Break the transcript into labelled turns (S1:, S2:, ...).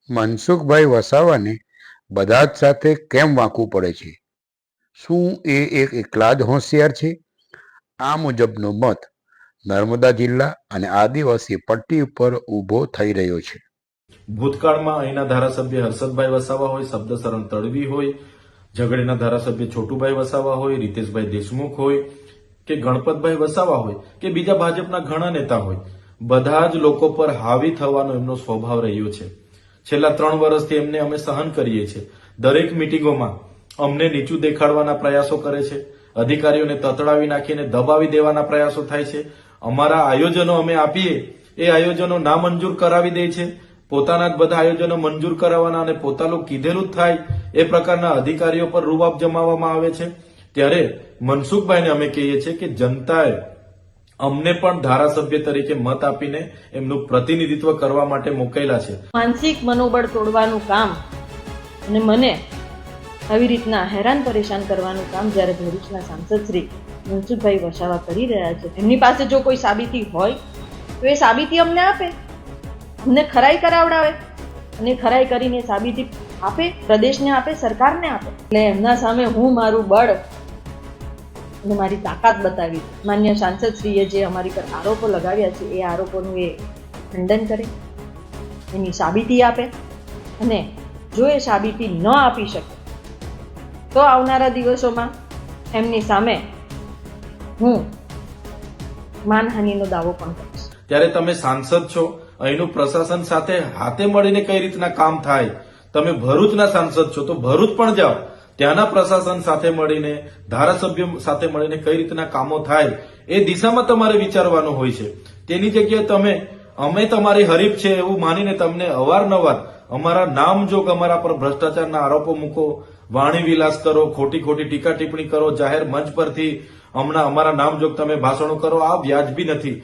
S1: મનસુખભાઈ વસાવાને બધા જ સાથે કેમ વાંકવું પડે છે? શું એ એકલા જ હોશિયાર છે? આ મુજબનો મત નર્મદા જિલ્લા અને આદિવાસી પટ્ટી ઉપર ઊભો થઈ રહ્યો છે.
S2: ભૂતકાળમાં અહીંના ધારાસભ્ય હર્ષદભાઈ વસાવા હોય, શબ્દશરણ તડવી હોય, ઝઘડીના ધારાસભ્ય છોટુભાઈ વસાવા હોય, રીતેશભાઈ દેશમુખ હોય કે ગણપતભાઈ વસાવા હોય કે બીજા ભાજપના ઘણા નેતા હોય, બધા જ લોકો પર હાવી થવાનો એમનો સ્વભાવ રહ્યો છે. છેલ્લા 3 વર્ષથી એમને અમે સહન કરીએ છીએ. દરેક મિટિંગોમાં અમને નીચું દેખાડવાના પ્રયાસો કરે છે, અધિકારીઓને તતડાવી નાખીને દબાવી દેવાના પ્રયાસો થાય છે. અમારા આયોજનો અમે આપીએ એ આયોજનો નામંજૂર કરાવી દે છે. પોતાના જ બધા આયોજનો મંજૂર કરાવવાના અને પોતાનું કીધેલું જ થાય એ પ્રકારના અધિકારીઓ પર રૂબાબ જમાવવામાં આવે છે. ત્યારે મનસુખભાઈને અમે કહીએ છીએ કે જનતાએ અમને પણ ધારાસભ્ય તરીકે મત આપીને એમનું પ્રતિનિધિત્વ કરવા માટે મોકલેલા છે.
S3: માનસિક મનોબળ તોડવાનું કામ અને મને આવી રીતના હેરાન પરેશાન કરવાનું કામ જ્યારે ભરૂચના સાંસદ શ્રી મનસુખભાઈ વસાવા કરી રહ્યા છે, એમની પાસે જો કોઈ સાબિતી હોય તો એ સાબિતી અમને આપે, અમને ખરાઈ કરાવડાવે અને ખરાઈ કરીને સાબિતી આપે, પ્રદેશને આપે, સરકારને આપે. એટલે એમના સામે હું મારું બળ અને મારી તાકાત બતાવી. માન્ય સાંસદશ્રીએ જે અમારી પર આરોપો લગાવ્યા છે એ આરોપોનું એ ખંડન કરે, એની સાબિતી આપે અને જો એ સાબિતી ન આપી શકે તો આવનારા દિવસોમાં એમની સામે હું માનહાનિનો દાવો પણ કરીશ.
S2: ત્યારે તમે સાંસદ છો, અહીંનું પ્રશાસન સાથે હાથે મળીને કઈ રીતના કામ થાય. તમે ભરૂચના સાંસદ છો તો ભરૂચ પણ જાઓ, ત્યાંના પ્રશાસન સાથે મળીને, ધારાસભ્યો સાથે મળીને કઈ રીતના કામો થાય એ દિશામાં તમારે વિચારવાનું હોય છે. તેની જગ્યાએ અમે તમારી હરીફ છે એવું માનીને તમને અવારનવાર અમારા નામજોગ અમારા પર ભ્રષ્ટાચારના આરોપો મૂકો, વાણી વિલાસ કરો, ખોટી ટીકા ટિપ્પણી કરો, જાહેર મંચ પરથી હમણાં અમારા નામજોગ તમે ભાષણો કરો, આ વ્યાજબી નથી.